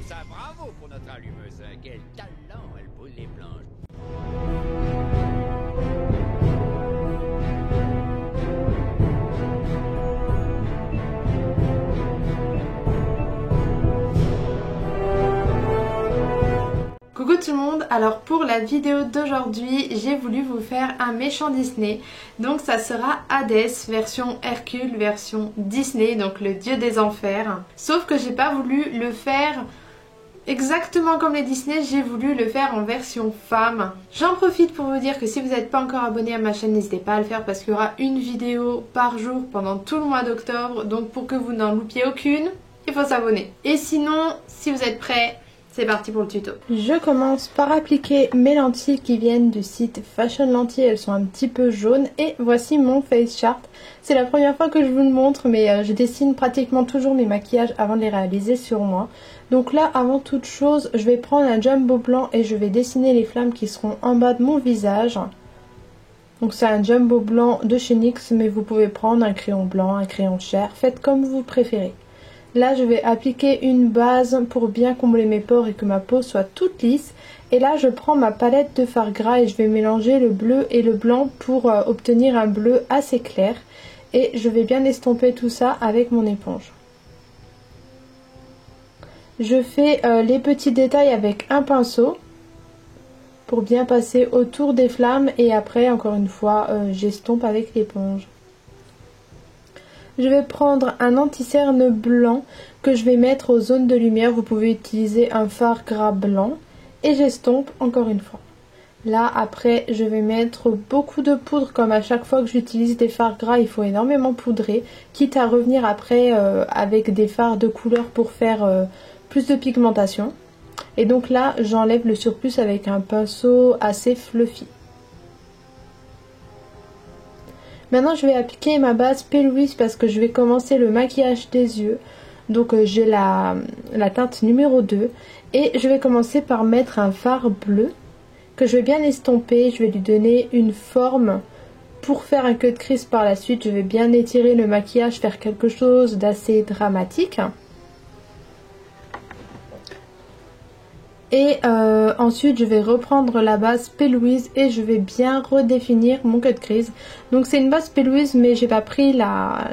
ça, bravo pour notre allumeuse. Quel talent, elle brûle les planches. Coucou tout le monde, alors pour la vidéo d'aujourd'hui, j'ai voulu vous faire un méchant Disney. Donc ça sera Hadès, version Hercule, version Disney, donc le dieu des enfers. Sauf que j'ai pas voulu le faire exactement comme les Disney, j'ai voulu le faire en version femme. J'en profite pour vous dire que si vous n'êtes pas encore abonné à ma chaîne, n'hésitez pas à le faire parce qu'il y aura une vidéo par jour pendant tout le mois d'octobre. Donc pour que vous n'en loupiez aucune, il faut s'abonner. Et sinon, si vous êtes prêts, c'est parti pour le tuto. Je commence par appliquer mes lentilles qui viennent du site Fashion Lentilles. Elles sont un petit peu jaunes. Et voici mon face chart. C'est la première fois que je vous le montre, mais je dessine pratiquement toujours mes maquillages avant de les réaliser sur moi. Donc là, avant toute chose, je vais prendre un jumbo blanc et je vais dessiner les flammes qui seront en bas de mon visage. Donc c'est un jumbo blanc de chez NYX, mais vous pouvez prendre un crayon blanc, un crayon chair. Faites comme vous préférez. Là, je vais appliquer une base pour bien combler mes pores et que ma peau soit toute lisse. Et là, je prends ma palette de fard gras et je vais mélanger le bleu et le blanc pour obtenir un bleu assez clair. Et je vais bien estomper tout ça avec mon éponge. Je fais les petits détails avec un pinceau pour bien passer autour des flammes. Et après, encore une fois, j'estompe avec l'éponge. Je vais prendre un anti-cerne blanc que je vais mettre aux zones de lumière. Vous pouvez utiliser un fard gras blanc. Et j'estompe encore une fois. Là, après, je vais mettre beaucoup de poudre. Comme à chaque fois que j'utilise des fards gras, il faut énormément poudrer. Quitte à revenir après avec des fards de couleur pour faire plus de pigmentation. Et donc là, j'enlève le surplus avec un pinceau assez fluffy. Maintenant, je vais appliquer ma base P. Louise parce que je vais commencer le maquillage des yeux. Donc, j'ai la teinte numéro 2. Et je vais commencer par mettre un fard bleu que je vais bien estomper. Je vais lui donner une forme pour faire un cut crease par la suite. Je vais bien étirer le maquillage, faire quelque chose d'assez dramatique. Et ensuite je vais reprendre la base P. Louise et je vais bien redéfinir mon cut crease. Donc c'est une base P. Louise mais j'ai pas pris la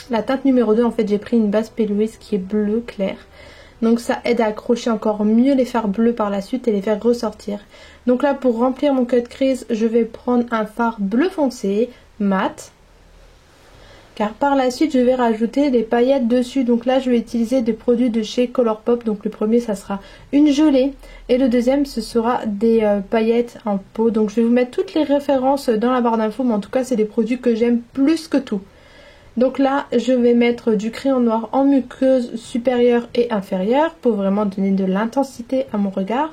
teinte numéro 2. En fait j'ai pris une base P. Louise qui est bleu clair. Donc ça aide à accrocher encore mieux les fards bleus par la suite et les faire ressortir. Donc là pour remplir mon cut crease je vais prendre un fard bleu foncé mat. Car par la suite je vais rajouter des paillettes dessus. Donc là je vais utiliser des produits de chez Colourpop. Donc le premier ça sera une gelée. Et le deuxième ce sera des paillettes en pot. Donc je vais vous mettre toutes les références dans la barre d'infos. Mais en tout cas c'est des produits que j'aime plus que tout. Donc là je vais mettre du crayon noir en muqueuse supérieure et inférieure. Pour vraiment donner de l'intensité à mon regard.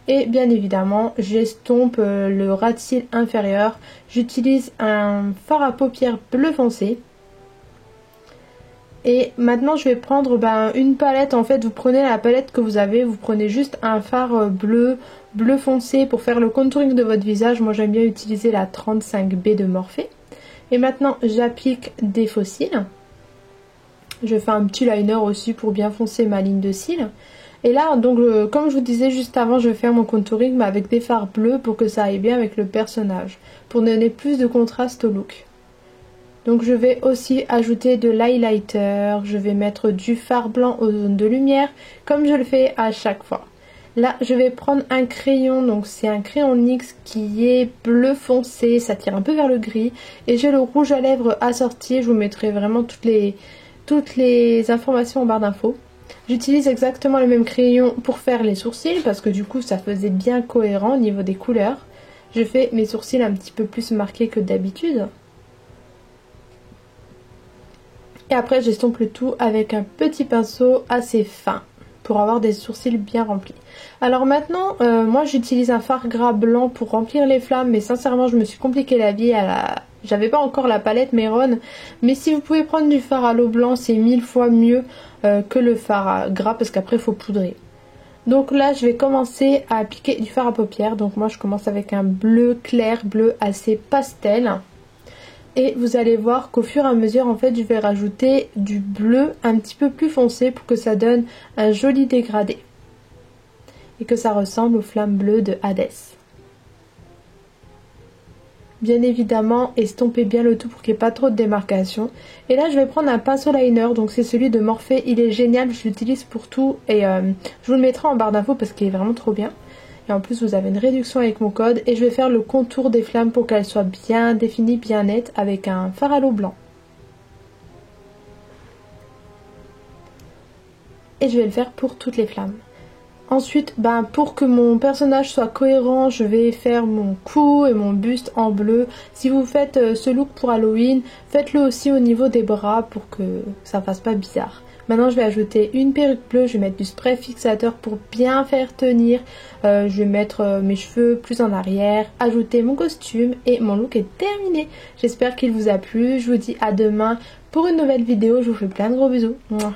Et bien évidemment j'estompe le ras de cils inférieur. J'utilise un fard à paupières bleu foncé. Et maintenant je vais prendre une palette. En fait vous prenez la palette que vous avez. Vous prenez juste un fard bleu foncé pour faire le contouring de votre visage. Moi j'aime bien utiliser la 35B de Morphe. Et maintenant j'applique des faux cils. Je fais un petit liner aussi pour bien foncer ma ligne de cils. Et là, donc, comme je vous disais juste avant, je vais faire mon contouring mais avec des fards bleus pour que ça aille bien avec le personnage. Pour donner plus de contraste au look. Donc je vais aussi ajouter de l'highlighter. Je vais mettre du fard blanc aux zones de lumière comme je le fais à chaque fois. Là, je vais prendre un crayon. Donc c'est un crayon NYX qui est bleu foncé. Ça tire un peu vers le gris. Et j'ai le rouge à lèvres assorti. Je vous mettrai vraiment toutes les informations en barre d'infos. J'utilise exactement le même crayon pour faire les sourcils parce que du coup ça faisait bien cohérent au niveau des couleurs. Je fais mes sourcils un petit peu plus marqués que d'habitude. Et après j'estompe le tout avec un petit pinceau assez fin pour avoir des sourcils bien remplis. Alors maintenant moi j'utilise un fard gras blanc pour remplir les flammes mais sincèrement je me suis compliqué la vie J'avais pas encore la palette Méron, mais si vous pouvez prendre du fard à l'eau blanc, c'est 1000 fois mieux que le fard gras parce qu'après il faut poudrer. Donc là je vais commencer à appliquer du fard à paupières. Donc moi je commence avec un bleu clair, bleu assez pastel. Et vous allez voir qu'au fur et à mesure, en fait, je vais rajouter du bleu un petit peu plus foncé pour que ça donne un joli dégradé. Et que ça ressemble aux flammes bleues de Hades. Bien évidemment, estompez bien le tout pour qu'il n'y ait pas trop de démarcation. Et là, je vais prendre un pinceau liner, donc c'est celui de Morphe. Il est génial, je l'utilise pour tout. Et je vous le mettrai en barre d'infos parce qu'il est vraiment trop bien. Et en plus, vous avez une réduction avec mon code. Et je vais faire le contour des flammes pour qu'elles soient bien définies, bien nettes, avec un fard à l'eau blanc. Et je vais le faire pour toutes les flammes. Ensuite, pour que mon personnage soit cohérent, je vais faire mon cou et mon buste en bleu. Si vous faites ce look pour Halloween, faites-le aussi au niveau des bras pour que ça fasse pas bizarre. Maintenant, je vais ajouter une perruque bleue, je vais mettre du spray fixateur pour bien faire tenir. Je vais mettre mes cheveux plus en arrière, ajouter mon costume et mon look est terminé. J'espère qu'il vous a plu. Je vous dis à demain pour une nouvelle vidéo. Je vous fais plein de gros bisous. Mouah.